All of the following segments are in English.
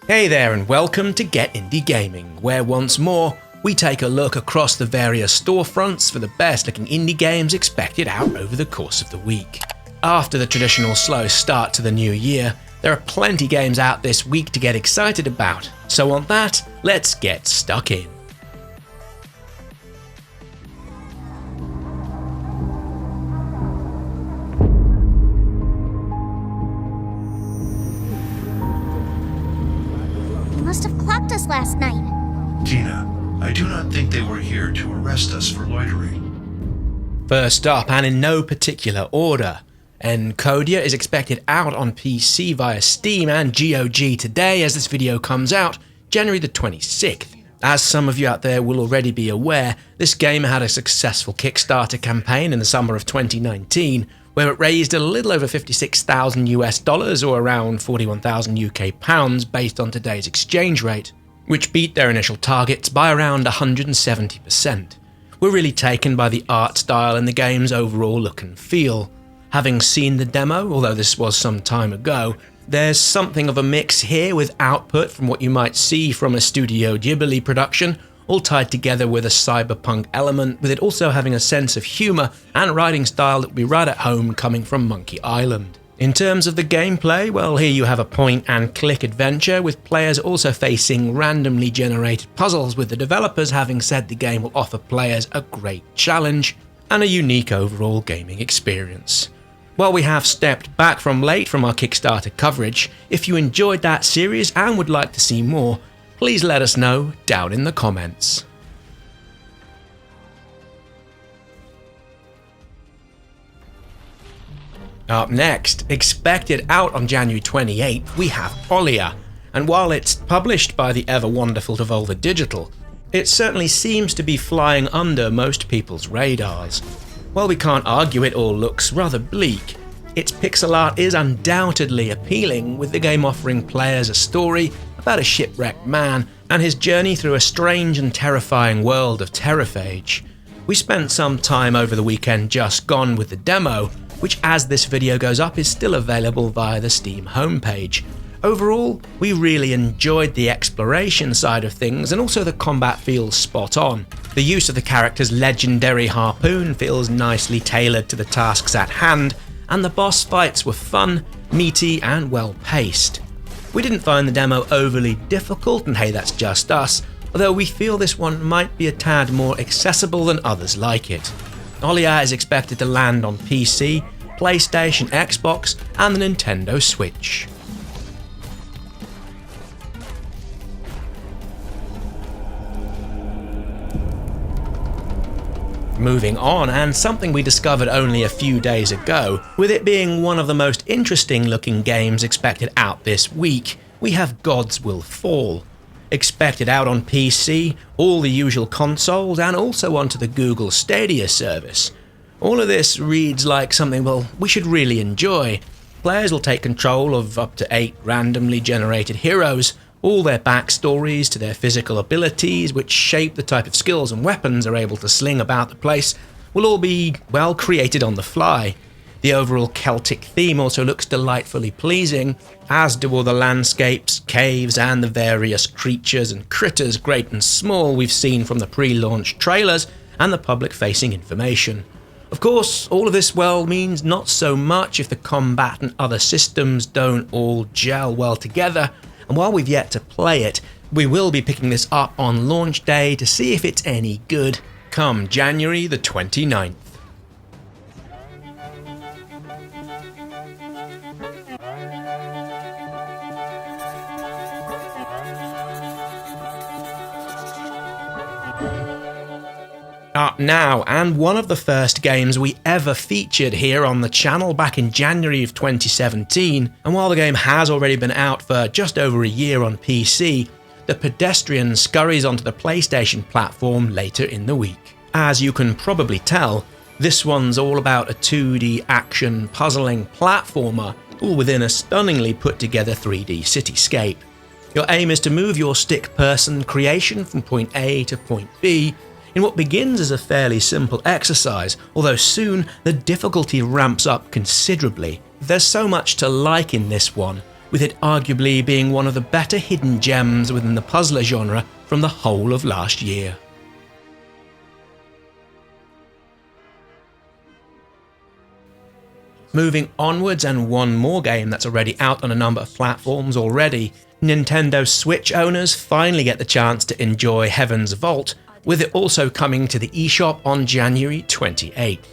Hey there and welcome to Get Indie Gaming, where once more we take a look across the various storefronts for the best looking indie games expected out over the course of the week. After the traditional slow start to the new year, there are plenty games out this week to get excited about, so on that, let's get stuck in. They must have clocked us last night. Tina, I do not think they were here to arrest us for loitering. First up, and in no particular order, Encodya is expected out on PC via Steam and GOG today as this video comes out, January the 26th. As some of you out there will already be aware, this game had a successful Kickstarter campaign in the summer of 2019, where it raised a little over $56,000 US or around 41,000 UK pounds based on today's exchange rate, which beat their initial targets by around 170%. We're really taken by the art style and the game's overall look and feel. Having seen the demo, although this was some time ago, there's something of a mix here with output from what you might see from a Studio Ghibli production, all tied together with a cyberpunk element, with it also having a sense of humour and writing style that would be right at home coming from Monkey Island. In terms of the gameplay, well, here you have a point-and-click adventure, with players also facing randomly generated puzzles, with the developers having said the game will offer players a great challenge and a unique overall gaming experience. While we have stepped back from late from our Kickstarter coverage, if you enjoyed that series and would like to see more, please let us know down in the comments. Up next, expected out on January 28th, we have Olija, and while it's published by the ever wonderful Devolver Digital, it certainly seems to be flying under most people's radars. While we can't argue it all looks rather bleak, its pixel art is undoubtedly appealing, with the game offering players a story about a shipwrecked man and his journey through a strange and terrifying world of Terraphage. We spent some time over the weekend just gone with the demo, which as this video goes up is still available via the Steam homepage. Overall, we really enjoyed the exploration side of things, and also the combat feels spot on. The use of the character's legendary harpoon feels nicely tailored to the tasks at hand, and the boss fights were fun, meaty and well paced. We didn't find the demo overly difficult, and hey, that's just us, although we feel this one might be a tad more accessible than others like it. Olija is expected to land on PC, PlayStation, Xbox and the Nintendo Switch. Moving on, and something we discovered only a few days ago, with it being one of the most interesting looking games expected out this week, we have Gods Will Fall. Expected out on PC, all the usual consoles, and also onto the Google Stadia service. All of this reads like something, well, we should really enjoy. Players will take control of up to 8 randomly generated heroes, all their backstories to their physical abilities, which shape the type of skills and weapons they're able to sling about the place, will all be, well, created on the fly. The overall Celtic theme also looks delightfully pleasing, as do all the landscapes, caves and the various creatures and critters, great and small, we've seen from the pre-launch trailers and the public-facing information. Of course, all of this, well, means not so much if the combat and other systems don't all gel well together, and while we've yet to play it, we will be picking this up on launch day to see if it's any good come January the 29th. Up now, and one of the first games we ever featured here on the channel back in January of 2017, and while the game has already been out for just over a year on PC, the Pedestrian scurries onto the PlayStation platform later in the week. As you can probably tell, this one's all about a 2D action puzzling platformer, all within a stunningly put together 3D cityscape. Your aim is to move your stick person creation from point A to point B, in what begins as a fairly simple exercise, although soon the difficulty ramps up considerably. There's so much to like in this one, with it arguably being one of the better hidden gems within the puzzler genre from the whole of last year. Moving onwards, and one more game that's already out on a number of platforms already, Nintendo Switch owners finally get the chance to enjoy Heaven's Vault, with it also coming to the eShop on January 28th.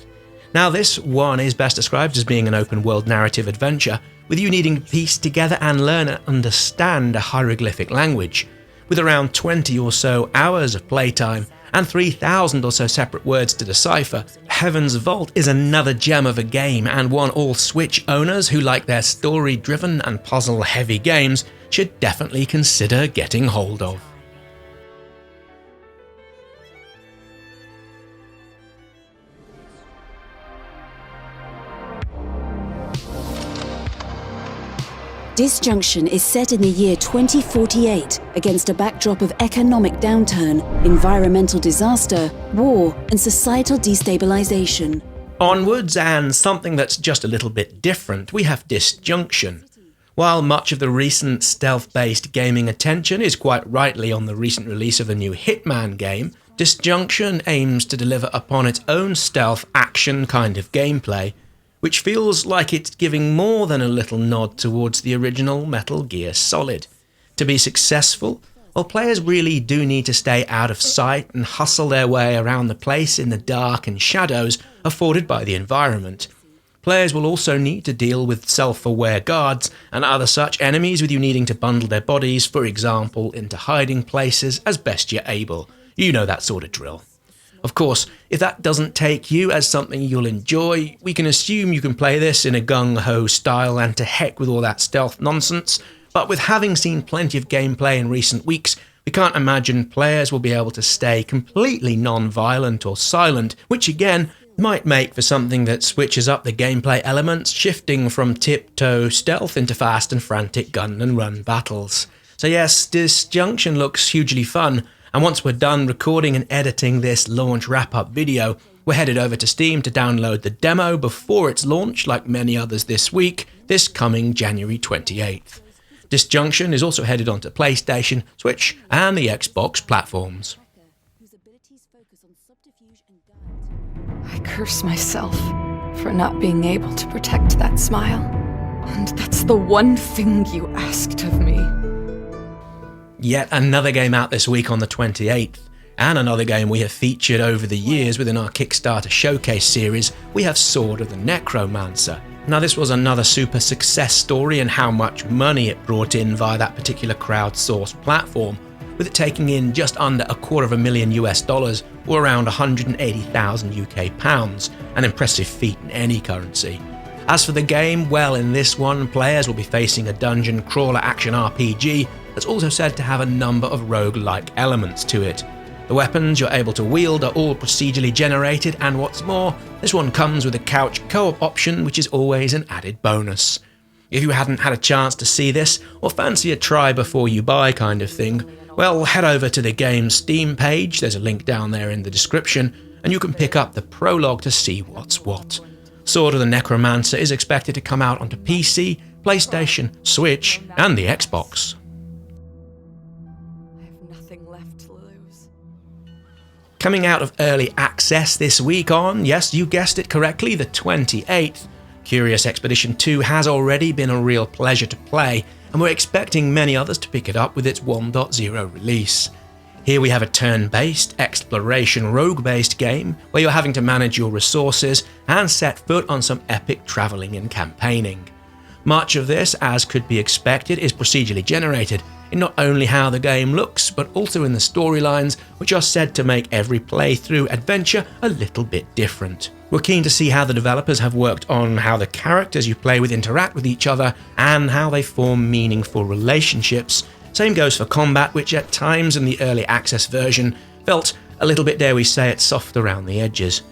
Now this one is best described as being an open world narrative adventure, with you needing to piece together and learn and understand a hieroglyphic language. With around 20 or so hours of playtime and 3,000 or so separate words to decipher, Heaven's Vault is another gem of a game, and one all Switch owners who like their story-driven and puzzle-heavy games should definitely consider getting hold of. Disjunction is set in the year 2048 against a backdrop of economic downturn, environmental disaster, war, and societal destabilization. Onwards, and something that's just a little bit different, we have Disjunction. While much of the recent stealth-based gaming attention is quite rightly on the recent release of a new Hitman game, Disjunction aims to deliver upon its own stealth action kind of gameplay, which feels like it's giving more than a little nod towards the original Metal Gear Solid. To be successful, well, players really do need to stay out of sight and hustle their way around the place in the dark and shadows afforded by the environment. Players will also need to deal with self-aware guards and other such enemies, with you needing to bundle their bodies, for example, into hiding places as best you're able. You know that sort of drill. Of course, if that doesn't take you as something you'll enjoy, we can assume you can play this in a gung-ho style and to heck with all that stealth nonsense, but with having seen plenty of gameplay in recent weeks, we can't imagine players will be able to stay completely non-violent or silent, which again might make for something that switches up the gameplay elements, shifting from tiptoe stealth into fast and frantic gun and run battles. So yes, Disjunction looks hugely fun, and once we're done recording and editing this launch wrap-up video, we're headed over to Steam to download the demo before its launch, like many others this week, this coming January 28th. Disjunction is also headed onto PlayStation, Switch, and the Xbox platforms. I curse myself for not being able to protect that smile. And that's the one thing you asked of me. Yet another game out this week on the 28th, and another game we have featured over the years within our Kickstarter Showcase series. We have Sword of the Necromancer. Now this was another super success story in how much money it brought in via that particular crowdsourced platform, with it taking in just under $250,000 or around 180,000 UK pounds, an impressive feat in any currency. As for the game, well, in this one, players will be facing a dungeon crawler action RPG that's also said to have a number of roguelike elements to it. The weapons you're able to wield are all procedurally generated, and what's more, this one comes with a couch co-op option, which is always an added bonus. If you hadn't had a chance to see this, or fancy a try before you buy kind of thing, well, head over to the game's Steam page, there's a link down there in the description, and you can pick up the prologue to see what's what. Sword of the Necromancer is expected to come out onto PC, PlayStation, Switch, and the Xbox. I have nothing left to lose. Coming out of early access this week on, yes, you guessed it correctly, the 28th, Curious Expedition 2 has already been a real pleasure to play, and we're expecting many others to pick it up with its 1.0 release. Here we have a turn-based, exploration rogue-based game where you're having to manage your resources and set foot on some epic travelling and campaigning. Much of this, as could be expected, is procedurally generated in not only how the game looks, but also in the storylines, which are said to make every playthrough adventure a little bit different. We're keen to see how the developers have worked on how the characters you play with interact with each other and how they form meaningful relationships. Same goes for combat, which at times in the early access version felt a little bit, dare we say it, soft around the edges.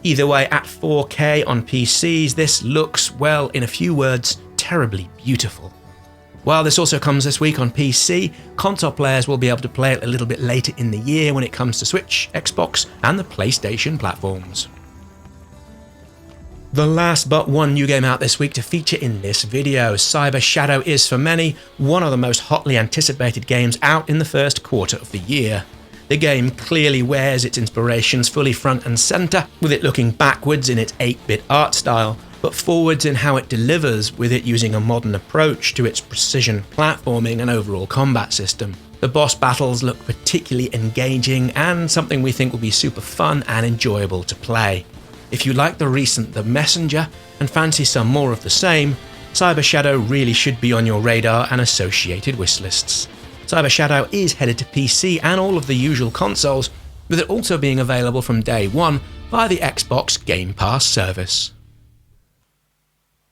Either way, at 4K on PCs, this looks, well, in a few words, terribly beautiful. While this also comes this week on PC, console players will be able to play it a little bit later in the year when it comes to Switch, Xbox, and the PlayStation platforms. The last but one new game out this week to feature in this video. Cyber Shadow is, for many, one of the most hotly anticipated games out in the first quarter of the year. The game clearly wears its inspirations fully front and centre, with it looking backwards in its 8-bit art style, but forwards in how it delivers, with it using a modern approach to its precision platforming and overall combat system. The boss battles look particularly engaging and something we think will be super fun and enjoyable to play. If you like the recent The Messenger and fancy some more of the same, Cyber Shadow really should be on your radar and associated wishlists. Cyber Shadow is headed to PC and all of the usual consoles, with it also being available from day one via the Xbox Game Pass service.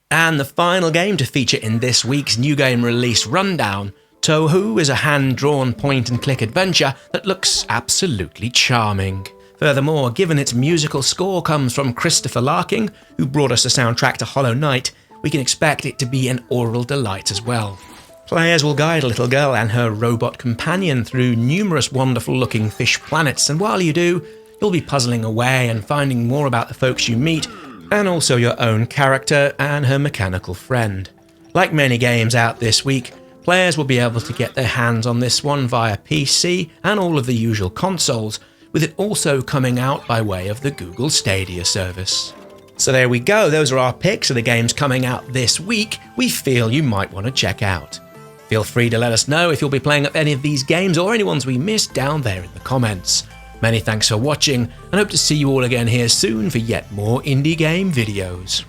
And the final game to feature in this week's new game release rundown, TOHU is a hand-drawn point-and-click adventure that looks absolutely charming. Furthermore, given its musical score comes from Christopher Larking, who brought us the soundtrack to Hollow Knight, we can expect it to be an aural delight as well. Players will guide a little girl and her robot companion through numerous wonderful-looking fish planets, and while you do, you'll be puzzling away and finding more about the folks you meet, and also your own character and her mechanical friend. Like many games out this week, players will be able to get their hands on this one via PC and all of the usual consoles, with it also coming out by way of the Google Stadia service. So there we go, those are our picks of the games coming out this week we feel you might want to check out. Feel free to let us know if you'll be playing any of these games or any ones we missed down there in the comments. Many thanks for watching, and hope to see you all again here soon for yet more indie game videos.